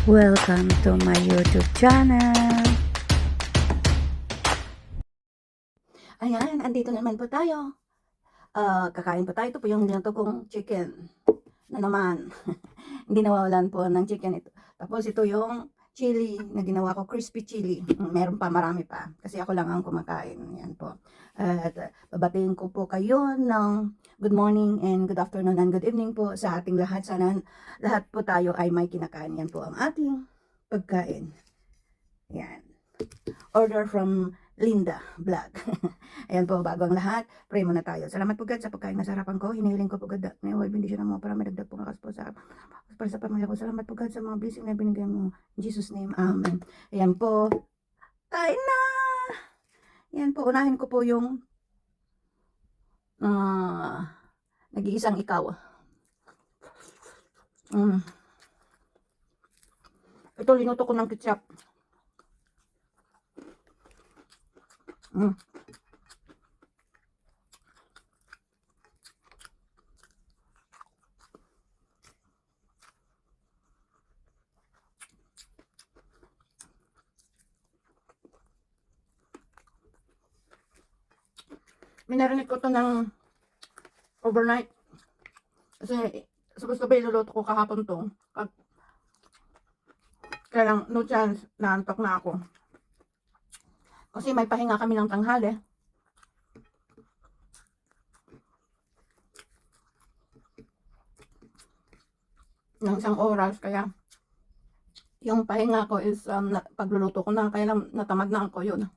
Welcome to my YouTube channel. Ayan, andito naman po tayo. Kakain po tayo. Ito po yung niluto kong chicken na naman. Hindi nawawalan po ng chicken ito. Tapos ito yung chili na ginawa ko, crispy chili. Meron pa, marami pa. Kasi ako lang ang kumakain. Yan po. At babatiin ko po kayo ng good morning and good afternoon and good evening po sa ating lahat. Sana lahat po tayo ay may kinakain. Yan po ang ating pagkain. Yan. Order from Linda Vlog. Ayan po, bago ang lahat, pray muna tayo. Salamat po God sa pagkain na sa harapan ko. Hinihiling ko po God na may bendisyon mo para may dagdag po kakas po para sa pamilya ko. Salamat po God sa mga blessing na binigay mo. In Jesus name, Amen. Ayan po, kain na! Ayan po, unahin ko po yung nag-iisang ikaw. Ito, linuto ko ng ketchup. Minarinig ko to ng overnight. Kasi supposed to be iluluto ko kahapon to. Kaya lang, no chance, naantok na ako. Kasi may pahinga kami ng tanghali. Ng isang oras, kaya yung pahinga ko is pagluluto ko na, kaya lang natamad na ako yun.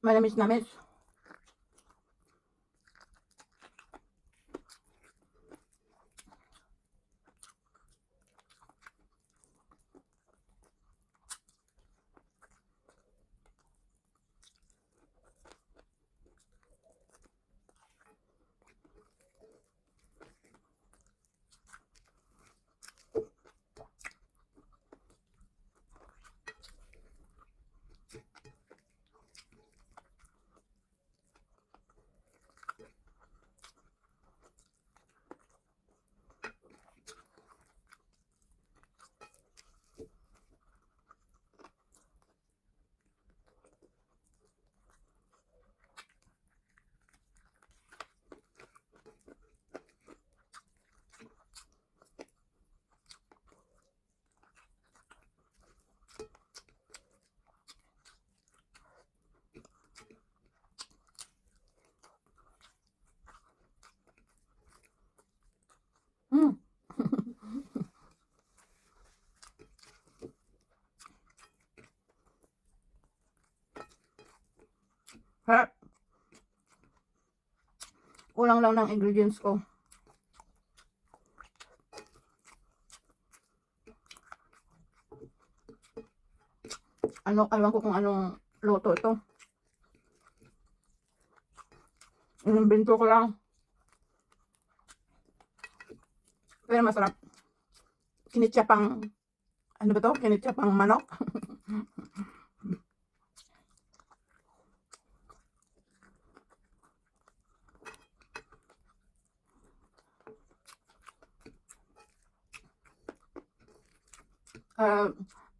Manamis na miss. Harap. Kulang lang ng ingredients ko. Alam ko kung anong luto ito. Inimbento ko lang. Pero masarap. Kinitsapang, ano ba to? Kinitsapang manok.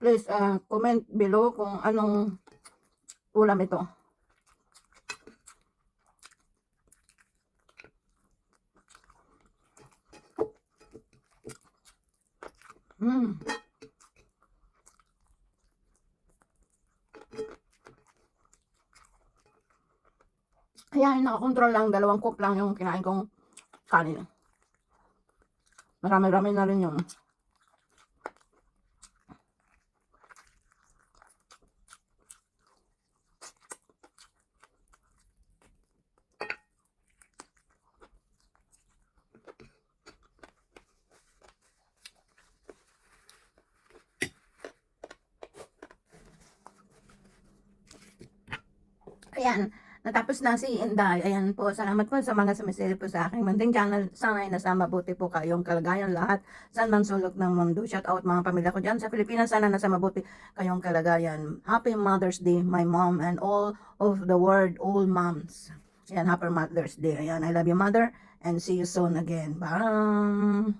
Please comment below kung anong ulam ito. Ayan, nakakontrol lang. 2 cup lang yung kinain kong kanin. Marami-rami na rin yung Ayan, natapos na si Inday. Ayan po, salamat po sa mga sumisili po sa aking munting channel. Sana ay nasa mabuti po kayong kalagayan lahat. Saan man sulok ng mundo. Shout out mga pamilya ko dyan sa Pilipinas. Sana nasa mabuti kayong kalagayan. Happy Mother's Day, my mom and all of the world, all moms. Ayan, Happy Mother's Day. Ayan, I love you, mother. And see you soon again. Bye!